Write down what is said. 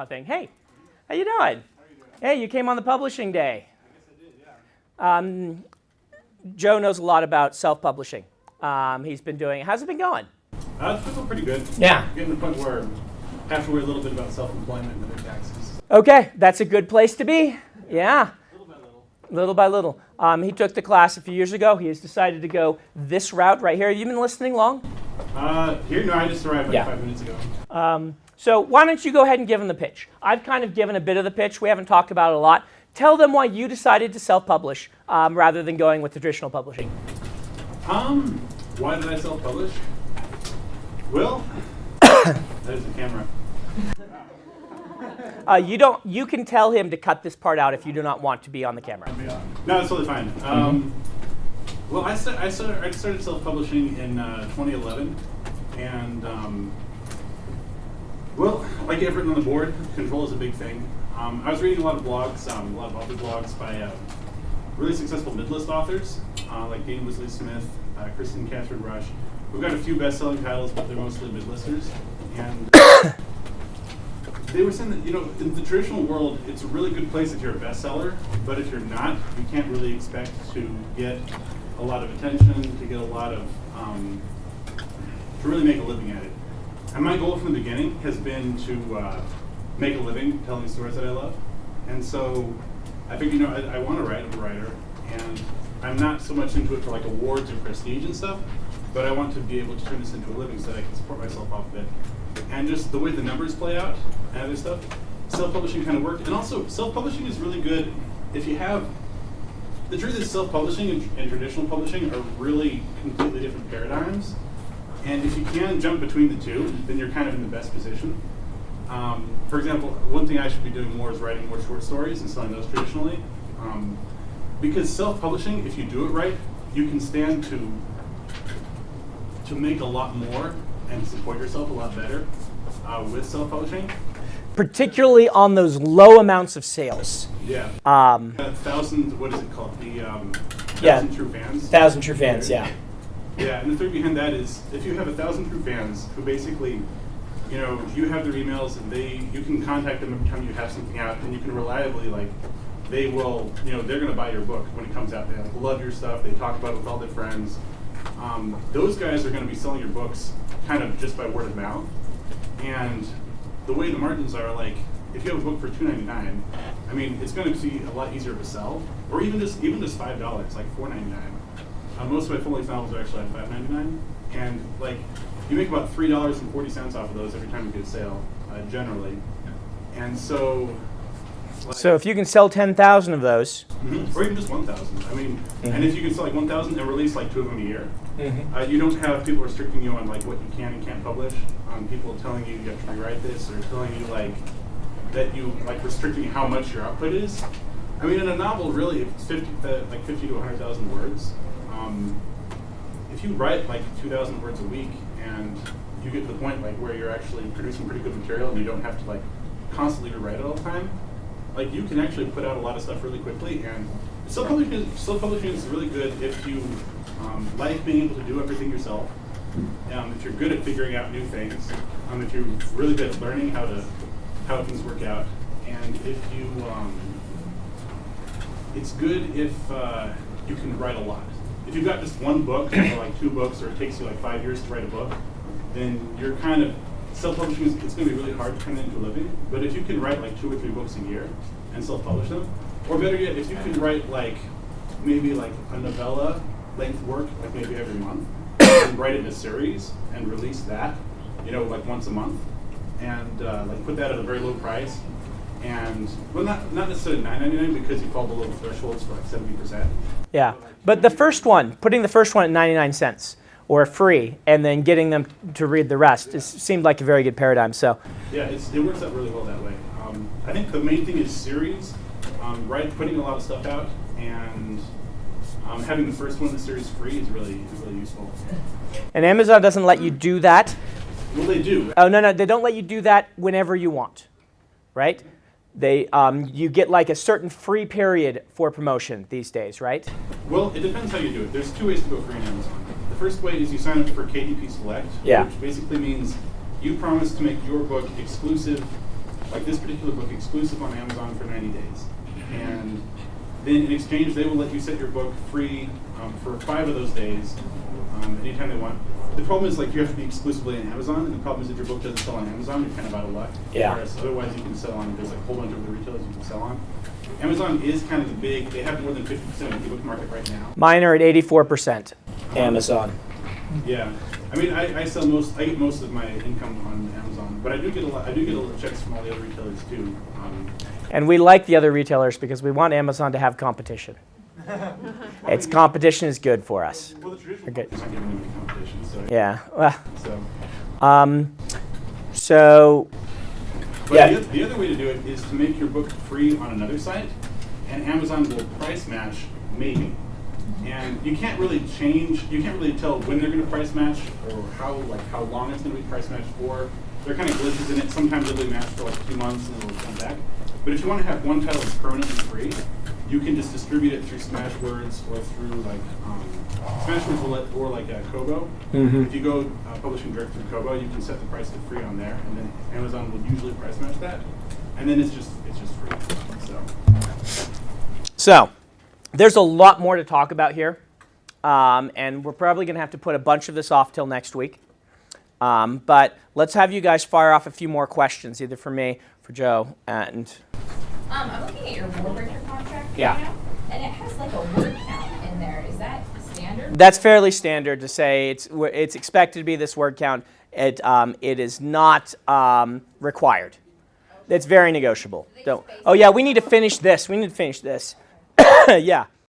thing. Hey, how you doing? Hey, you came on the publishing day. Joe knows a lot about self-publishing. He's been doing it. How's it been going? It's been going pretty good. Yeah. Getting to the point where I have to worry a little bit about self-employment and the taxes. Okay, that's a good place to be. Yeah. Little by little. Little by little. He took the class a few years ago. He has decided to go this route right here. Have you been listening long? No, I just arrived like 5 minutes ago. So why don't you go ahead and give him the pitch? I've kind of given a bit of the pitch. We haven't talked about it a lot. Tell them why you decided to self-publish rather than going with traditional publishing. Why did I self-publish? Well, there's the camera. You can tell him to cut this part out if you do not want to be on the camera. No, it's totally fine. Well, I started self-publishing in 2011, and well, like everyone on the board, control is a big thing. I was reading a lot of blogs, a lot of author blogs by really successful mid-list authors, like Dean Wesley Smith, Kristen Catherine Rush. We've got a few best-selling titles, but they're mostly mid-listers. And they were saying that, in the traditional world, it's a really good place if you're a bestseller, but if you're not, you can't really expect to get a lot of attention, to get a lot of, to really make a living at it. And my goal from the beginning has been to make a living telling stories that I love. And so I figured, I want to write. I'm a writer, and I'm not so much into it for like awards or prestige and stuff, but I want to be able to turn this into a living so that I can support myself off of it. And just the way the numbers play out and other stuff, self-publishing kind of worked. And also, self-publishing is really good if you have, the truth is self-publishing and traditional publishing are really completely different paradigms. And if you can jump between the two, then you're kind of in the best position. For example, one thing I should be doing more is writing more short stories and selling those traditionally. Because self-publishing, if you do it right, you can stand to make a lot more and support yourself a lot better with self-publishing. Particularly on those low amounts of sales. Yeah. 1,000, what is it called? The 1,000 true fans. 1,000 true fans, yeah. Yeah, and the theory behind that is if you have 1,000 true fans who basically, you have their emails and you can contact them every time you have something out, and you can reliably, they will, they're going to buy your book when it comes out. They love your stuff. They talk about it with all their friends. Those guys are going to be selling your books kind of just by word of mouth. And the way the margins are, if you have a book for $2.99, I mean, it's going to be a lot easier to sell, or even just $5, like $4.99. Most of my full-length novels are actually at $5.99, and you make about $3.40 off of those every time you get a sale, generally. And so, so if you can sell 10,000 of those, or even just 1,000. I mean, and if you can sell 1,000 and release 2 of them a year, you don't have people restricting you on what you can and can't publish. People telling you have to rewrite this, or telling you that you restricting how much your output is. I mean, in a novel, really, if it's 50 to 100,000 words. If you write 2,000 words a week and you get to the point where you're actually producing pretty good material and you don't have to constantly rewrite it all the time, you can actually put out a lot of stuff really quickly. And self-publishing is really good if you like being able to do everything yourself. If you're good at figuring out new things, if you're really good at learning how things work out, and if you, it's good if you can write a lot. If you've got just one book, or 2 books, or it takes you 5 years to write a book, then you're kind of, self-publishing, it's going to be really hard to turn into a living. But if you can write 2 or 3 books a year and self-publish them, or better yet, if you can write maybe a novella length work, maybe every month, and write it in a series and release that, once a month, and put that at a very low price, and not necessarily $9.99 because you fall below the thresholds for 70%. Yeah, but the first one, putting the first one at 99 cents or free, and then getting them to read the rest, seemed like a very good paradigm. So yeah, it works out really well that way. I think the main thing is series, putting a lot of stuff out, and having the first one in the series free is really useful. And Amazon doesn't let you do that. Well, they do. Oh no, they don't let you do that whenever you want, right? They, you get a certain free period for promotion these days, right? Well, it depends how you do it. There's 2 ways to go free on Amazon. The first way is you sign up for KDP Select, which basically means you promise to make your book exclusive like this particular book exclusive on Amazon for 90 days. And then in exchange, they will let you set your book free for 5 of those days, anytime they want. The problem is, like, you have to be exclusively on Amazon, and the problem is if your book doesn't sell on Amazon, you're kind of out of luck. Yeah. Whereas otherwise you can sell on, there's like a whole bunch of other retailers you can sell on. Amazon is kind of the big, they have more than 50% of the ebook market right now. Mine are at 84%. Amazon. Yeah. I mean, I get most of my income on Amazon, but I do get a lot of checks from all the other retailers too. And we like the other retailers because we want Amazon to have competition. Its competition is good for us. Well, the traditional Okay. is not giving them any competition, so. Yeah. Well, So. But Yeah. the other way to do it is to make your book free on another site, and Amazon will price match maybe. And you can't really tell when they're going to price match or how long it's going to be price matched for. There are kind of glitches in it. Sometimes it'll be matched for like 2 months and then it'll come back. But if you want to have one title that's permanently free, you can just distribute it through Smashwords or through like Smashwords or like Kobo. Mm-hmm. If you go publishing direct through Kobo, you can set the price to free on there, and then Amazon will usually price match that, and then it's just free. So, there's a lot more to talk about here, and we're probably going to have to put a bunch of this off till next week. But let's have you guys fire off a few more questions, either for me, for Joe, and... I'm looking at your Warbreaker contract Yeah. right now, and it has like a word count in there. Is that standard? That's fairly standard to say it's expected to be this word count. It is not required. It's very negotiable. Oh yeah, we need to finish this. Yeah.